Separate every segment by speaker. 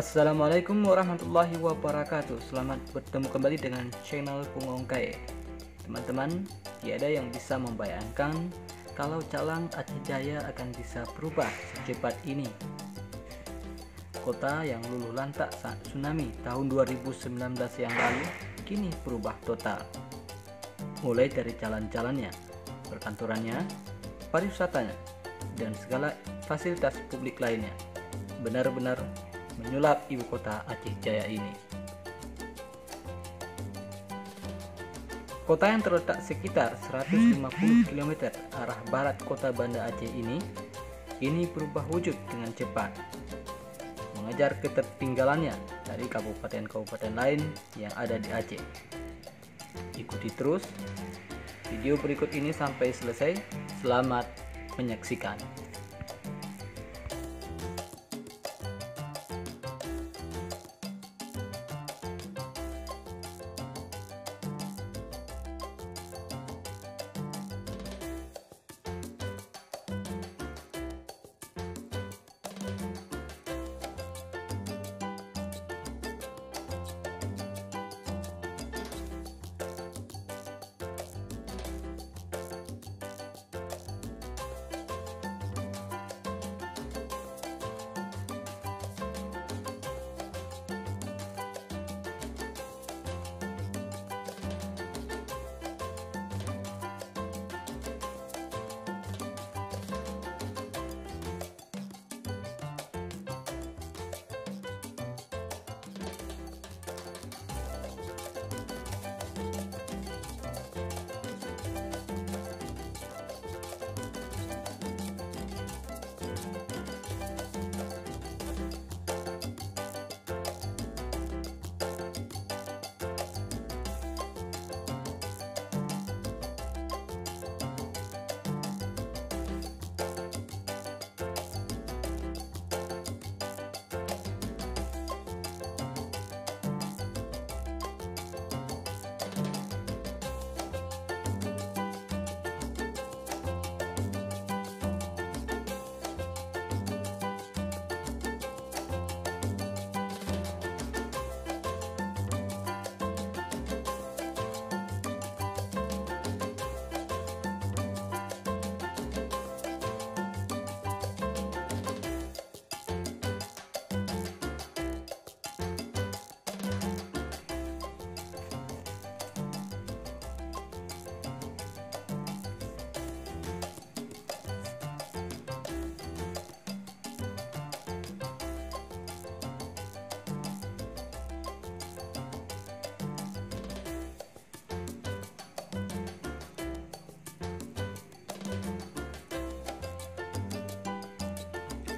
Speaker 1: Assalamualaikum warahmatullahi wabarakatuh. Selamat bertemu kembali dengan channel Pungongkai. Teman-teman, tiada yang bisa membayangkan kalau Calang Aceh Jaya akan bisa berubah secepat ini. Kota yang luluh lantak saat tsunami tahun 2019 yang lalu kini berubah total. Mulai dari jalan-jalannya, perkantorannya, pariwisatanya, dan segala fasilitas publik lainnya. Benar-benar menyulap ibu kota Aceh Jaya ini. Kota yang terletak sekitar 150 km arah barat kota Banda Aceh ini kini berubah wujud dengan cepat, mengejar ketertinggalannya dari kabupaten-kabupaten lain yang ada di Aceh. Ikuti terus video berikut ini sampai selesai. Selamat menyaksikan.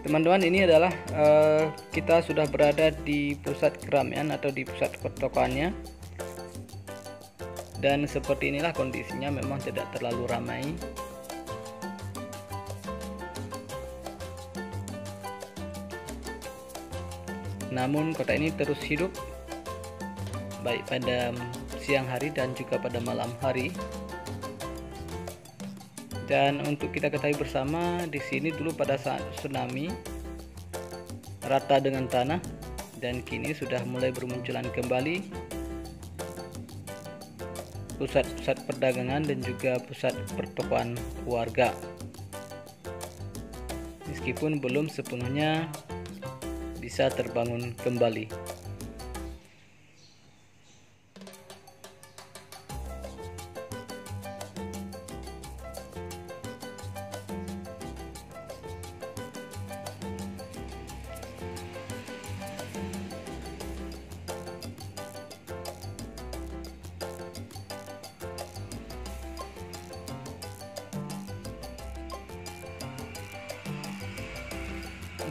Speaker 1: Teman-teman, ini adalah kita sudah berada di pusat keramaian atau di pusat pertokoannya, dan seperti inilah kondisinya. Memang tidak terlalu ramai, namun kota ini terus hidup baik pada siang hari dan juga pada malam hari. Dan untuk kita ketahui bersama, di sini dulu pada saat tsunami rata dengan tanah, dan kini sudah mulai bermunculan kembali pusat-pusat perdagangan dan juga pusat pertokoan warga, meskipun belum sepenuhnya bisa terbangun kembali.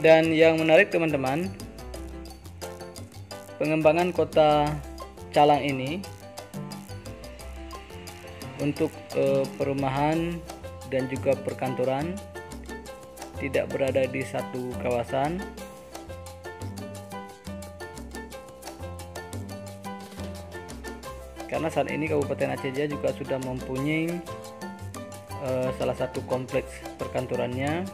Speaker 1: Dan yang menarik teman-teman, pengembangan kota Calang ini untuk perumahan dan juga perkantoran tidak berada di satu kawasan, karena saat ini Kabupaten Aceh Jaya juga sudah mempunyai salah satu kompleks perkantorannya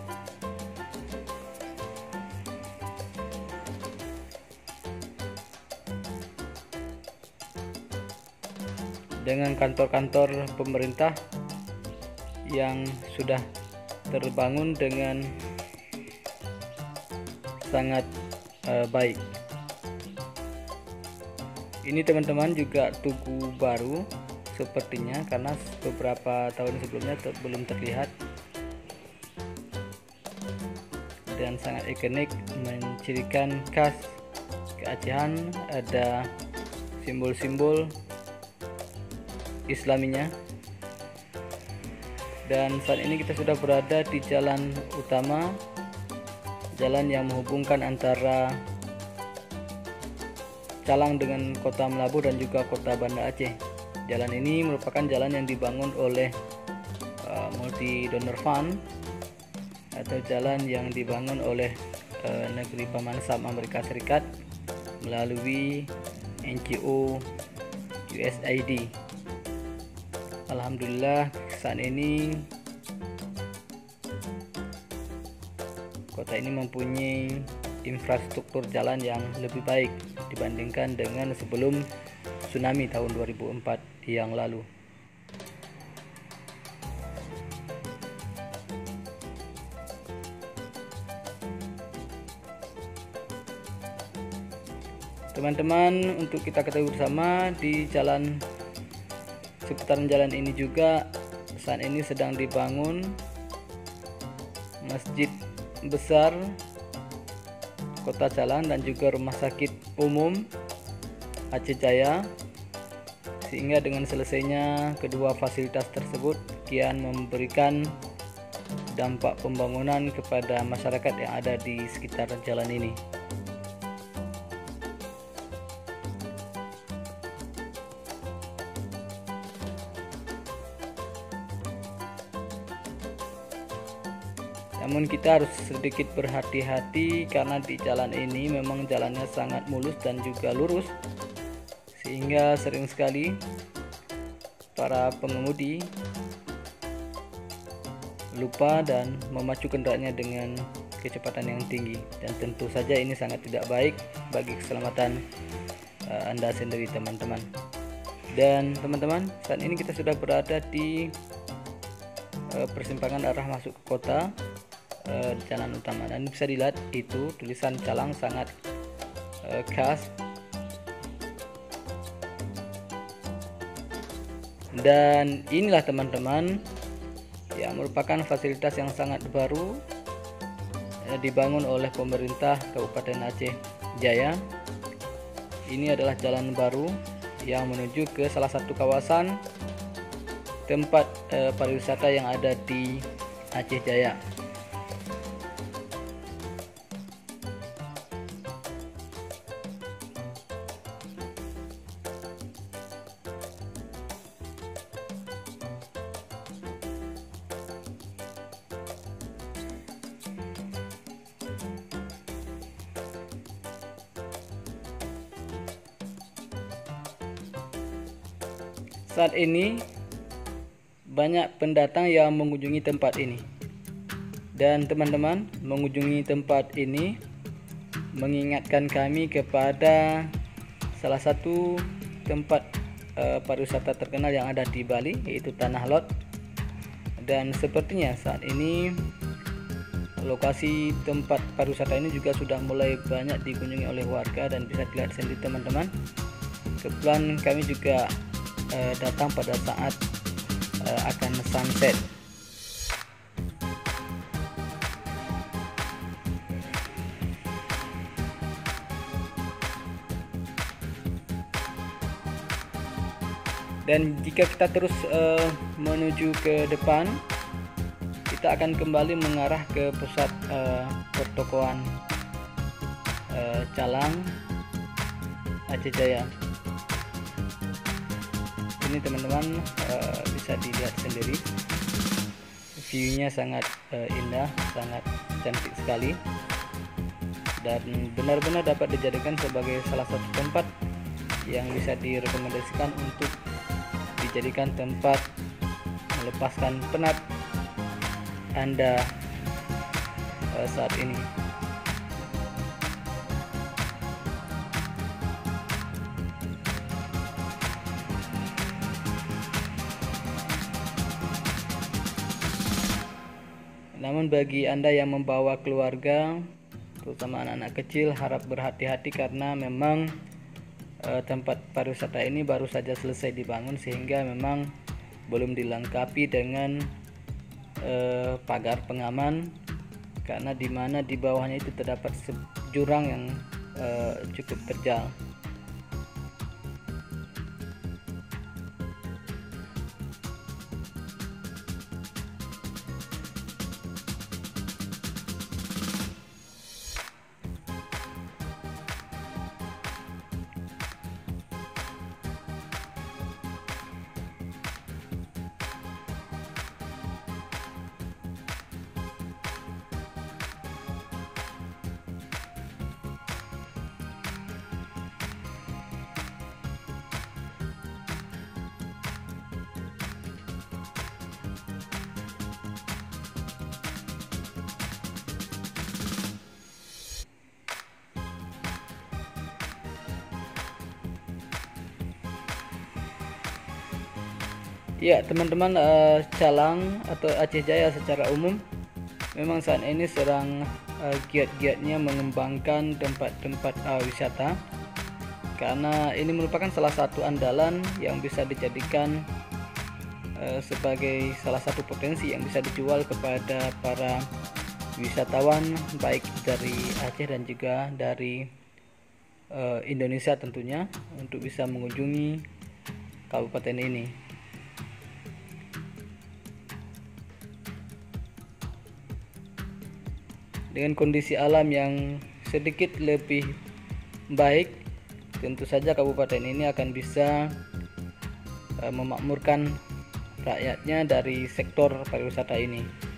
Speaker 1: dengan kantor-kantor pemerintah yang sudah terbangun dengan sangat baik. Ini teman-teman juga tugu baru sepertinya, karena beberapa tahun sebelumnya belum terlihat, dan sangat ikonik, mencirikan khas keacehan. Ada simbol-simbol Islaminya. Dan saat ini kita sudah berada di jalan utama, jalan yang menghubungkan antara Calang dengan Kota Melabu dan juga Kota Banda Aceh. Jalan ini merupakan jalan yang dibangun oleh Multi Donor Fund, atau jalan yang dibangun oleh negeri Paman Sam Amerika Serikat melalui NGO USAID. Alhamdulillah saat ini kota ini mempunyai infrastruktur jalan yang lebih baik dibandingkan dengan sebelum tsunami tahun 2004 yang lalu. Teman-teman, untuk kita ketahui bersama, di seputaran jalan ini juga saat ini sedang dibangun masjid besar Kota Calang dan juga rumah sakit umum Aceh Jaya, sehingga dengan selesainya kedua fasilitas tersebut kian memberikan dampak pembangunan kepada masyarakat yang ada di sekitar jalan ini. Namun kita harus sedikit berhati-hati karena di jalan ini memang jalannya sangat mulus dan juga lurus, sehingga sering sekali para pengemudi lupa dan memacu kendaraannya dengan kecepatan yang tinggi, dan tentu saja ini sangat tidak baik bagi keselamatan Anda sendiri, teman-teman. Dan teman-teman, saat ini kita sudah berada di persimpangan arah masuk ke kota, jalan utama, dan bisa dilihat itu tulisan Calang sangat khas. Dan inilah teman-teman yang merupakan fasilitas yang sangat baru dibangun oleh pemerintah Kabupaten Aceh Jaya. Ini adalah jalan baru yang menuju ke salah satu kawasan tempat pariwisata yang ada di Aceh Jaya. Saat ini banyak pendatang yang mengunjungi tempat ini, dan teman-teman, mengunjungi tempat ini mengingatkan kami kepada salah satu tempat pariwisata terkenal yang ada di Bali, yaitu Tanah Lot. Dan sepertinya saat ini lokasi tempat pariwisata ini juga sudah mulai banyak dikunjungi oleh warga, dan bisa dilihat sendiri teman-teman. Kebetulan kami juga datang pada saat akan sunset. Dan jika kita terus menuju ke depan, kita akan kembali mengarah ke pusat pertokoan Calang Aceh Jaya. Ini teman-teman bisa dilihat sendiri, view-nya sangat indah, sangat cantik sekali, dan benar-benar dapat dijadikan sebagai salah satu tempat yang bisa direkomendasikan untuk dijadikan tempat melepaskan penat Anda saat ini. Namun bagi Anda yang membawa keluarga, terutama anak-anak kecil, harap berhati-hati karena memang tempat pariwisata ini baru saja selesai dibangun, sehingga memang belum dilengkapi dengan pagar pengaman, karena di mana di bawahnya itu terdapat jurang yang cukup terjal. Ya teman-teman, Calang atau Aceh Jaya secara umum memang saat ini sedang giat-giatnya mengembangkan tempat-tempat wisata, karena ini merupakan salah satu andalan yang bisa dijadikan sebagai salah satu potensi yang bisa dijual kepada para wisatawan baik dari Aceh dan juga dari Indonesia tentunya, untuk bisa mengunjungi kabupaten ini. Dengan kondisi alam yang sedikit lebih baik, tentu saja kabupaten ini akan bisa memakmurkan rakyatnya dari sektor pariwisata ini.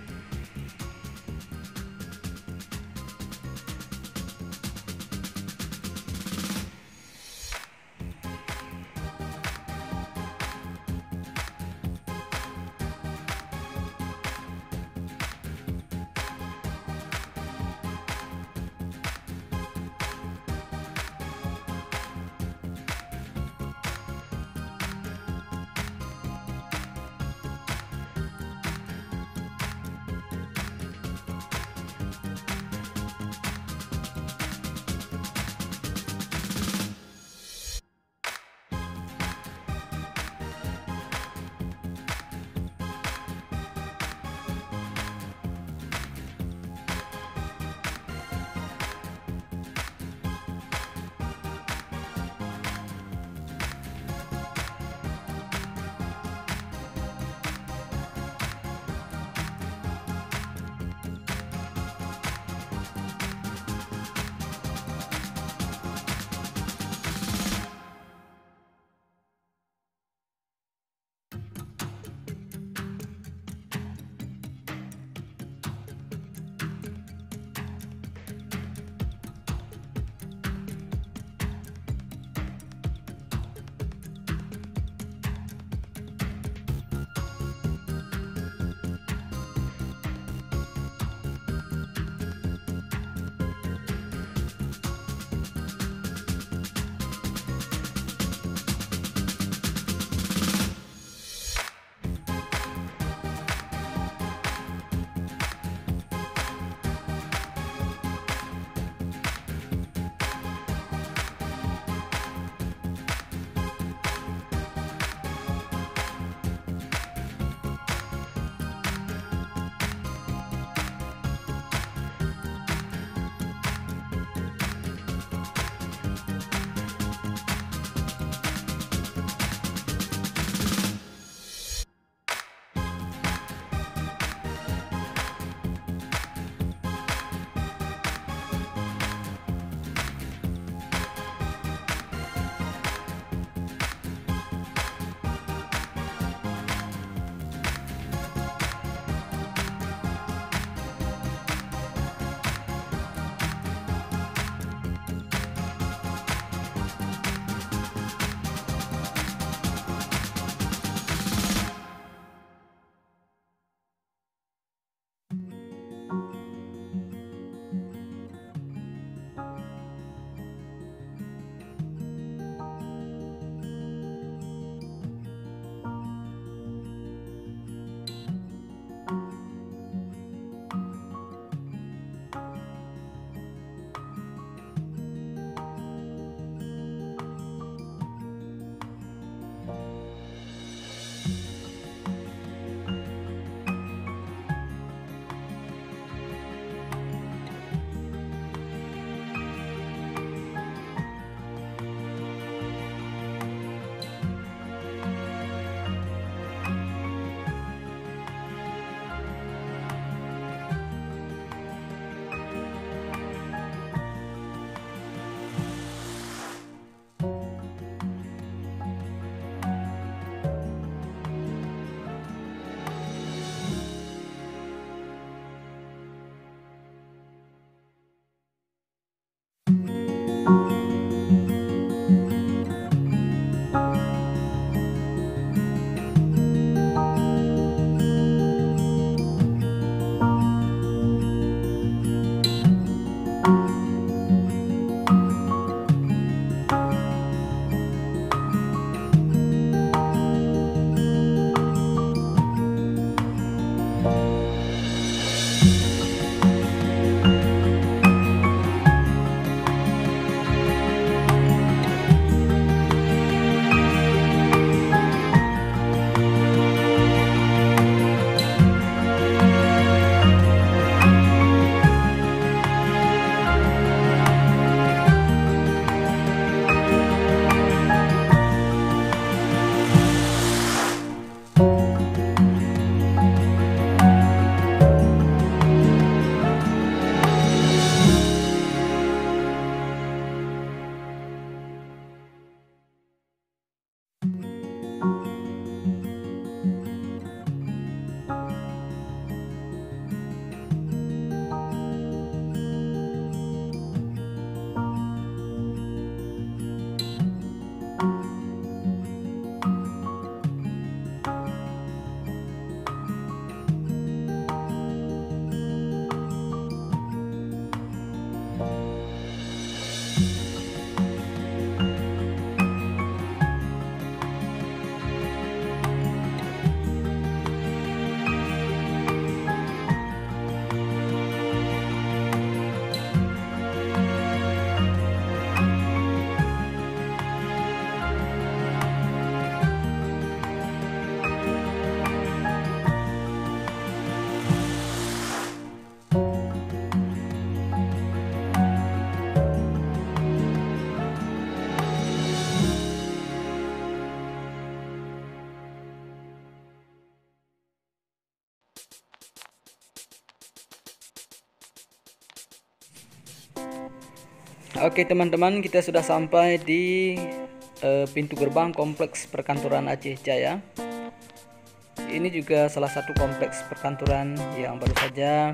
Speaker 1: Oke teman-teman, kita sudah sampai di pintu gerbang kompleks perkantoran Aceh Jaya. Ini juga salah satu kompleks perkantoran yang baru saja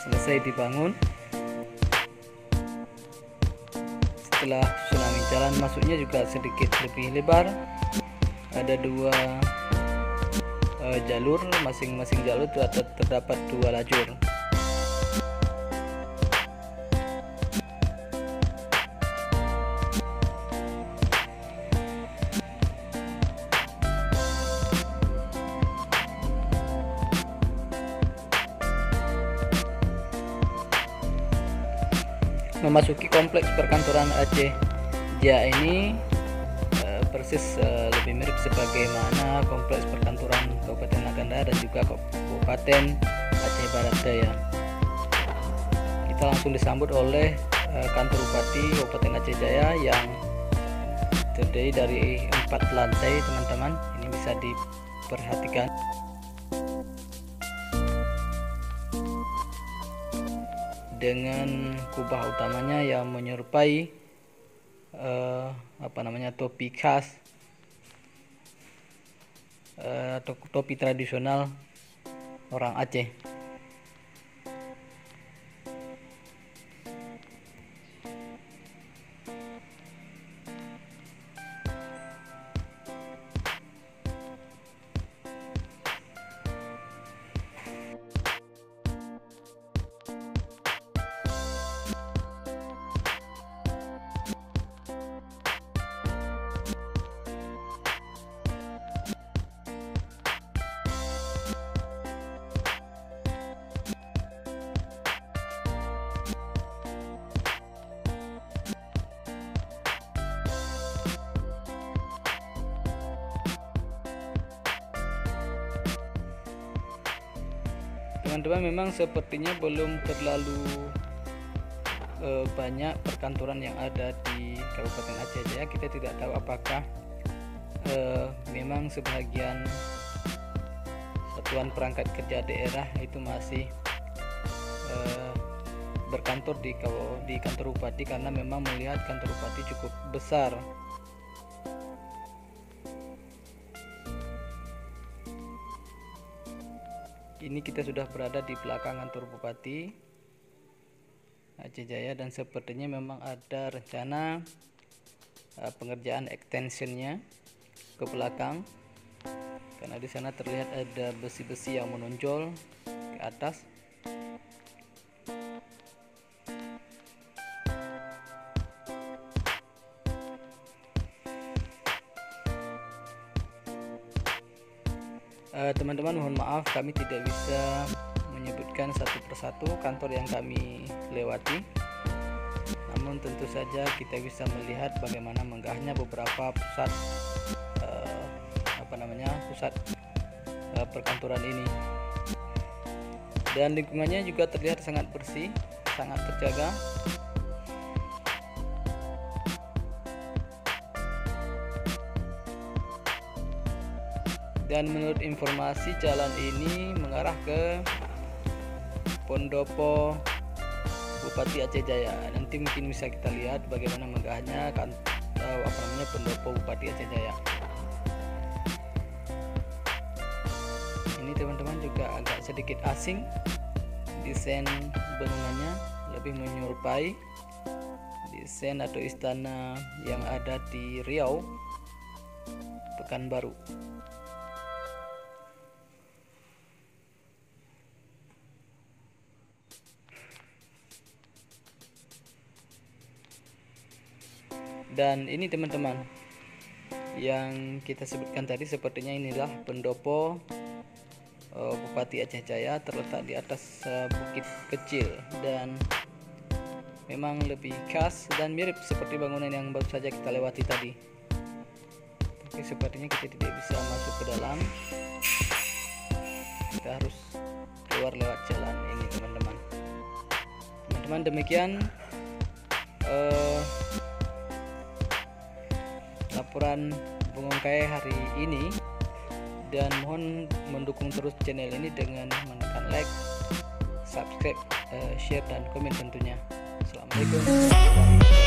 Speaker 1: selesai dibangun setelah tsunami. Jalan masuknya juga sedikit lebih lebar, ada dua jalur, masing-masing jalur terdapat dua lajur. Memasuki kompleks perkantoran Aceh Jaya ini persis lebih mirip sebagaimana kompleks perkantoran Kabupaten Naganda dan juga Kabupaten Aceh Barat Daya. Kita langsung disambut oleh kantor Bupati Kabupaten Aceh Jaya yang terdiri dari 4 lantai, teman-teman. Ini bisa diperhatikan. Dengan kubah utamanya yang menyerupai topi khas atau topi tradisional orang Aceh. Teman-teman, memang sepertinya belum terlalu banyak perkantoran yang ada di Kabupaten Aceh Jaya. Kita tidak tahu apakah memang sebagian satuan perangkat kerja daerah itu masih berkantor di kantor bupati, karena memang melihat kantor bupati cukup besar. Ini kita sudah berada di belakang kantor Bupati Aceh Jaya dan sepertinya memang ada rencana pengerjaan extensionnya ke belakang, karena di sana terlihat ada besi-besi yang menonjol ke atas. Teman-teman, mohon maaf kami tidak bisa menyebutkan satu persatu kantor yang kami lewati, namun tentu saja kita bisa melihat bagaimana megahnya beberapa pusat perkantoran ini, dan lingkungannya juga terlihat sangat bersih, sangat terjaga. Dan menurut informasi, jalan ini mengarah ke Pendopo Bupati Aceh Jaya. Nanti mungkin bisa kita lihat bagaimana megahnya Pendopo Bupati Aceh Jaya. Ini teman-teman juga agak sedikit asing, desain bangunannya lebih menyerupai desain atau istana yang ada di Riau, Pekanbaru. Dan ini teman-teman, yang kita sebutkan tadi, sepertinya inilah pendopo Bupati Aceh Jaya, terletak di atas bukit kecil dan memang lebih khas dan mirip seperti bangunan yang baru saja kita lewati tadi. Tapi sepertinya kita tidak bisa masuk ke dalam, kita harus keluar lewat jalan ini teman-teman. Teman-teman, demikian laporan Bung Ongkai hari ini, dan mohon mendukung terus channel ini dengan menekan like, subscribe, share dan komen tentunya. Assalamualaikum warahmatullahi wabarakatuh.